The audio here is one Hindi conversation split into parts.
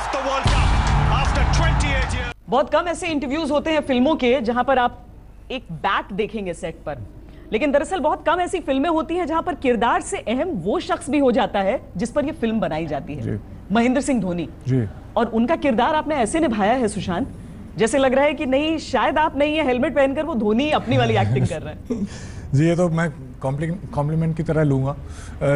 left the World Cup after 28 years. बहुत कम ऐसे इंटरव्यूज होते हैं फिल्मों के जहां पर आप एक बैट देखेंगे सेट पर, लेकिन दरअसल बहुत कम ऐसी फिल्में होती हैं जहां पर किरदार से अहम वो शख्स भी हो जाता है जिस पर ये फिल्म बनाई जाती है। महेंद्र सिंह धोनी जी। और उनका किरदार आपने ऐसे निभाया है सुशांत, जैसे लग रहा है कि नहीं शायद आप नहीं है हेलमेट पहनकर वो धोनी अपनी वाली एक्टिंग कर रहे हैं। जी, ये तो मैं कॉम्प्लीमेंट की तरह लूँगा,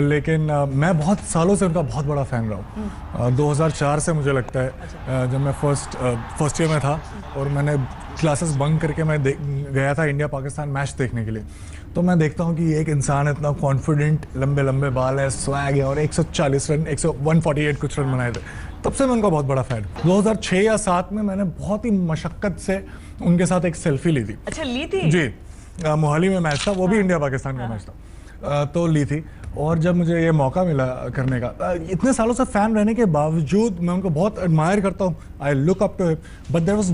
लेकिन मैं बहुत सालों से उनका बहुत बड़ा फ़ैन रहा हूँ। 2004 से मुझे लगता है, जब मैं फर्स्ट ईयर में था और मैंने क्लासेस बंक करके मैं गया था इंडिया पाकिस्तान मैच देखने के लिए, तो मैं देखता हूँ कि एक इंसान इतना कॉन्फिडेंट, लंबे लंबे बाल है, स्वैग है और 140 रन 148 कुछ रन बनाए थे। तब से मैं उनका बहुत बड़ा फ़ैन। 2006 या 7 में मैंने बहुत ही मशक्क़त से उनके साथ एक सेल्फी ली थी। अच्छा, ली थी? जी, मोहाली में मैच था, वो भी इंडिया पाकिस्तान का मैच था, तो ली थी। और जब मुझे ये मौका मिला करने का, इतने सालों से फ़ैन रहने के बावजूद मैं उनको बहुत एडमायर करता हूँ, I look up to him, but there was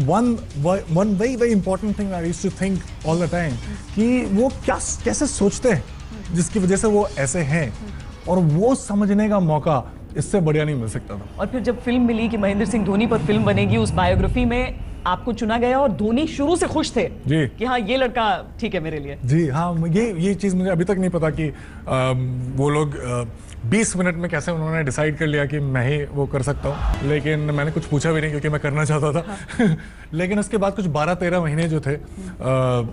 one very important thing I used to think all the time, कि वो कैसे सोचते हैं जिसकी वजह से वो ऐसे हैं, और वो समझने का मौका इससे बढ़िया नहीं मिल सकता था। और फिर जब फिल्म मिली कि महेंद्र सिंह धोनी पर फिल्म बनेगी, उस बायोग्राफी में आपको चुना गया और धोनी शुरू से खुश थे जी कि हाँ ये लड़का ठीक है मेरे लिए। जी हाँ, ये चीज़ मुझे अभी तक नहीं पता कि वो लोग 20 मिनट में कैसे उन्होंने डिसाइड कर लिया कि मैं ही वो कर सकता हूँ, लेकिन मैंने कुछ पूछा भी नहीं क्योंकि मैं करना चाहता था। हाँ। लेकिन उसके बाद कुछ 12-13 महीने जो थे,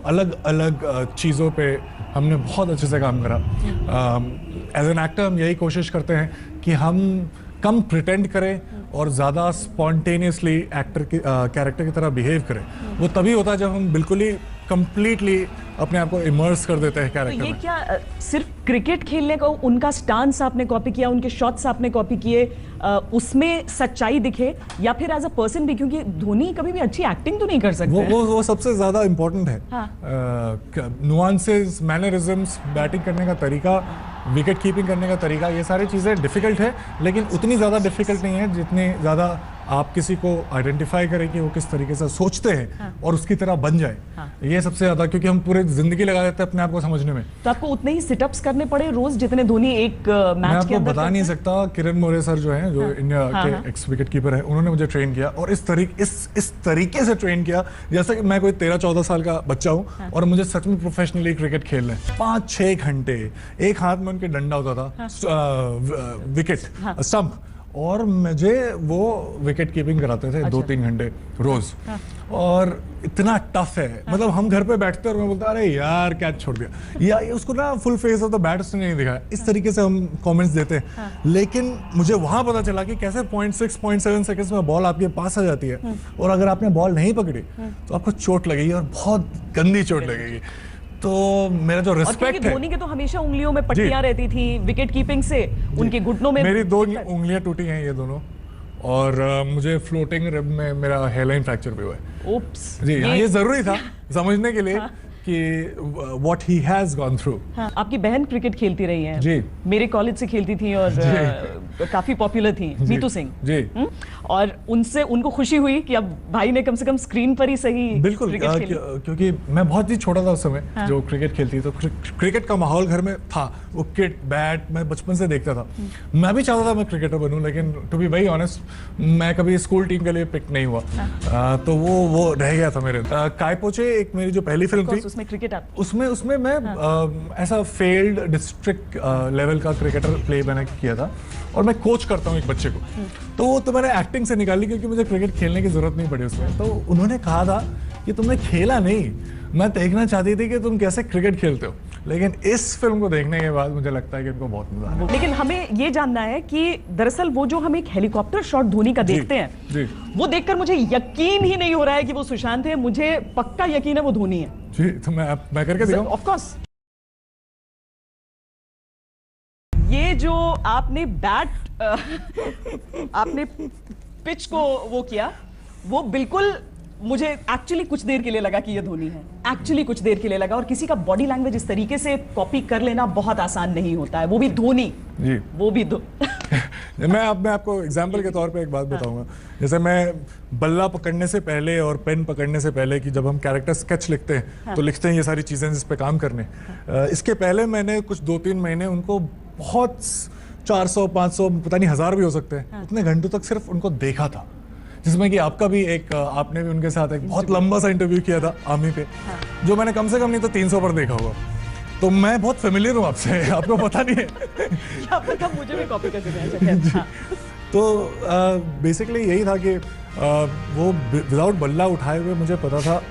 अलग अलग चीज़ों पे हमने बहुत अच्छे से काम करा। एज एन एक्टर हम यही कोशिश करते हैं कि हम कम प्रिटेंड करें और ज़्यादा स्पॉन्टेनियसली कैरेक्टर की तरह बिहेव करें। वो तभी होता है जब हम बिल्कुल ही कंप्लीटली अपने आप को इमर्स कर देते हैं कैरेक्टर में। तो ये क्या सिर्फ क्रिकेट खेलने का उनका स्टांस आपने कॉपी किया, उनके शॉट्स आपने कॉपी किए, उसमें सच्चाई दिखे, या फिर एज अ पर्सन भी? क्योंकि धोनी कभी भी अच्छी एक्टिंग तो नहीं कर सकते। वो सबसे ज़्यादा इम्पोर्टेंट है। हाँ। नुआंसेस, मैनरिज्म्स, बैटिंग करने का तरीका, विकेट कीपिंग करने का तरीका, ये सारी चीज़ें डिफ़िकल्ट है, लेकिन उतनी ज़्यादा डिफ़िकल्ट नहीं है जितनी ज़्यादा आप किसी को आइडेंटिफाई करें कि वो किस तरीके से सोचते हैं। हाँ। और उसकी तरह बन जाए। हाँ। ये सबसे ज़्यादा, क्योंकि हम पूरी ज़िंदगी लगा देते हैं अपने आप को समझने में। तो आपको उतने ही सिटअप्स करने पड़े रोज जितने धोनी एक मैच के अंदर? मैं आपको बता नहीं सकता। किरण मोरे सर जो हैं, जो हाँ। इंडिया के एक्स विकेट कीपर हैं, उन्होंने मुझे ट्रेन किया और इस तरीके से ट्रेन किया जैसा कि मैं कोई 13-14 साल का बच्चा हूँ। हाँ। और मुझे सच में प्रोफेशनली क्रिकेट खेलना है। 5-6 घंटे एक हाथ में उनके डंडा होता था, विकेट स्टंप, और मुझे वो विकेट कीपिंग कराते थे। 2-3 घंटे रोज। हाँ। और इतना टफ है। हाँ। मतलब हम घर पे बैठते और मैं बोलता अरे यार कैच छोड़ दिया, या उसको ना full face of the bat उसने नहीं दिखाया। इस तरीके से हम कमेंट्स देते हैं। हाँ। लेकिन मुझे वहां पता चला कि कैसे 0.6-0.7 सेकंड्स में बॉल आपके पास आ जाती है, और अगर आपने बॉल नहीं पकड़ी तो आपको चोट लगेगी, और बहुत गंदी चोट लगेगी। तो मेरा जो रिस्पेक्ट है, धोनी के तो हमेशा उंगलियों में पट्टियां रहती थी विकेट कीपिंग से, उनके घुटनों में मेरी 2 उंगलियां टूटी हैं, ये दोनों, और मुझे फ्लोटिंग रिब में मेरा हेयरलाइन फ्रैक्चर भी हुआ है। ओप्स। जी हाँ, ये जरूरी था समझने के लिए। हाँ। कि what he has gone through। हाँ, आपकी बहन क्रिकेट खेलती रही है जी, मेरे कॉलेज से खेलती थी और काफी पॉपुलर थी, नीतू सिंह जी। और उनको खुशी हुई कि अब भाई ने कम से कम स्क्रीन पर ही सही। बिल्कुल, क्योंकि मैं बहुत ही छोटा था उस समय। हाँ। जो क्रिकेट खेलती, तो क्रिकेट का माहौल घर में था, वो किट बैट मैं बचपन से देखता था। मैं भी चाहता था मैं क्रिकेटर बनूं, लेकिन टू बी वेरी ऑनेस्ट मैं कभी स्कूल टीम के लिए पिक नहीं हुआ। तो वो रह गया था मेरे। कायपोचे एक मेरी जो पहली फिल्म थी, उसमें मैं ऐसा फेल्ड डिस्ट्रिक्ट लेवल का क्रिकेटर प्ले मैंने किया था, और मैं कोच करता हूँ एक बच्चे को। तो वो तो मैंने एक्टिंग से निकाली क्योंकि मुझे क्रिकेट खेलने की जरूरत नहीं पड़ी उसमें। तो उन्होंने कहा था कि तुमने खेला नहीं, मैं देखना चाहती थी कि तुम कैसे क्रिकेट खेलते हो। लेकिन इस फिल्म को देखने के बाद मुझे लगता है कि उनको बहुत मजा आया। लेकिन हमें ये जानना है कि दरअसल वो जो हम एक हेलीकॉप्टर शॉट धोनी का देखते हैं जी, वो देखकर मुझे यकीन ही नहीं हो रहा है कि वो सुशांत है। मुझे पक्का यकीन है वो धोनी है। जी, तो मैं करके दिखाऊं? Of course. ये जो आपने आपने पिच को वो किया, वो बिल्कुल मुझे एक्चुअली कुछ देर के लिए लगा कि ये धोनी है, एक्चुअली कुछ देर के लिए लगा। और किसी का बॉडी लैंग्वेज इस तरीके से कॉपी कर लेना बहुत आसान नहीं होता है, वो भी धोनी जी, वो भी मैं आपको एग्जांपल के तौर पे एक बात बताऊंगा। जैसे मैं बल्ला पकड़ने से पहले और पेन पकड़ने से पहले कि जब हम कैरेक्टर स्केच लिखते हैं तो लिखते हैं ये सारी चीज़ें जिस पे काम करने, इसके पहले मैंने कुछ 2-3 महीने उनको बहुत 400 500 पता नहीं 1000 भी हो सकते हैं, उतने घंटों तक सिर्फ उनको देखा था, जिसमें कि आपका भी एक आपने भी उनके साथ एक बहुत लंबा सा इंटरव्यू किया था आर्मी पे, जो मैंने कम से कम नहीं तो 300 पर देखा होगा। तो मैं बहुत फेमिलियर हूँ आपसे, आपको पता नहीं है। क्या पता, मुझे भी कॉपी करके तो बेसिकली यही था कि वो विदाउट बल्ला उठाए हुए मुझे पता था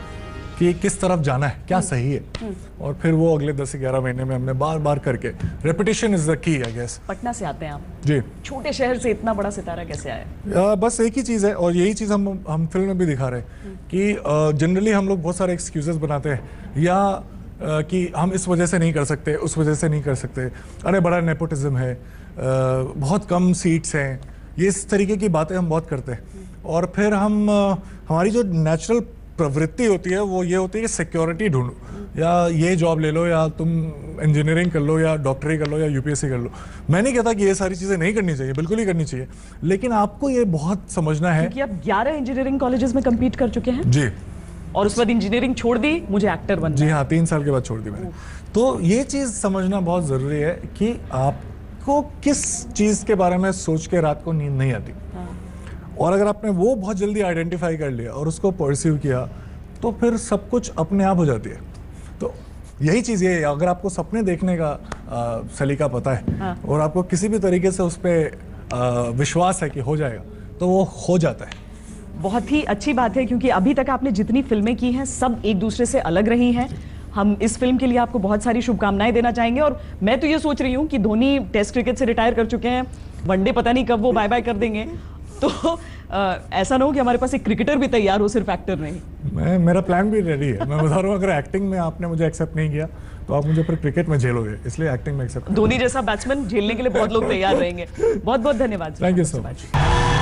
कि किस तरफ जाना है, क्या सही है, और फिर वो अगले 10 से 11 महीने में हमने बार बार करके, repetition is the key I guess. Patna से आते हैं आप जी, छोटे शहर से इतना बड़ा सितारा कैसे आया? बस एक ही चीज़ है, और यही चीज़ हम फिल्म में भी दिखा रहे हैं कि जनरली हम लोग बहुत सारे एक्सक्यूजेस बनाते हैं, या कि हम इस वजह से नहीं कर सकते, उस वजह से नहीं कर सकते, अरे बड़ा नेपोटिज्म है, बहुत कम सीट्स हैं, ये इस तरीके की बातें हम बहुत करते हैं। और फिर हम हमारी जो नेचुरल प्रवृत्ति होती है वो ये होती है कि सिक्योरिटी ढूंढो, या ये जॉब ले लो, या तुम इंजीनियरिंग कर लो, या डॉक्टरी कर लो, या यूपीएससी कर लो। मैं नहीं कहता कि ये सारी चीज़ें नहीं करनी चाहिए, बिल्कुल ही करनी चाहिए, लेकिन आपको ये बहुत समझना है कि आप 11 इंजीनियरिंग कॉलेजेस में कम्पीट कर चुके हैं जी, और उस बाद इंजीनियरिंग छोड़ दी, मुझे एक्टर बनना जी हाँ, 3 साल के बाद छोड़ दी मैंने। तो ये चीज़ समझना बहुत ज़रूरी है कि आपको किस चीज़ के बारे में सोच के रात को नींद नहीं आती, और अगर आपने वो बहुत जल्दी आइडेंटिफाई कर लिया और उसको परस्यू किया तो फिर सब कुछ अपने आप हो जाती है। तो यही चीज़ ये है, अगर आपको सपने देखने का सलीका पता है और आपको किसी भी तरीके से उस पर विश्वास है कि हो जाएगा, तो वो हो जाता है। बहुत ही अच्छी बात है, क्योंकि अभी तक आपने जितनी फिल्में की हैं सब एक दूसरे से अलग रही हैं। हम इस फिल्म के लिए आपको बहुत सारी शुभकामनाएं देना चाहेंगे, और मैं तो ये सोच रही हूँ कि धोनी टेस्ट क्रिकेट से रिटायर कर चुके हैं, वनडे पता नहीं कब वो बाय बाय कर देंगे, तो ऐसा ना हो कि हमारे पास एक क्रिकेटर भी तैयार हो, सिर्फ एक्टर नहीं। मेरा प्लान भी रेडी है, मैं बता रहा हूँ, अगर एक्टिंग में आपने मुझे एक्सेप्ट नहीं किया तो आप मुझे फिर क्रिकेट में झेलोगे, इसलिए एक्टिंग में एक्सेप्ट। धोनी जैसा बैट्समैन झेलने के लिए बहुत लोग तैयार रहेंगे। बहुत बहुत धन्यवाद। Thank you so much.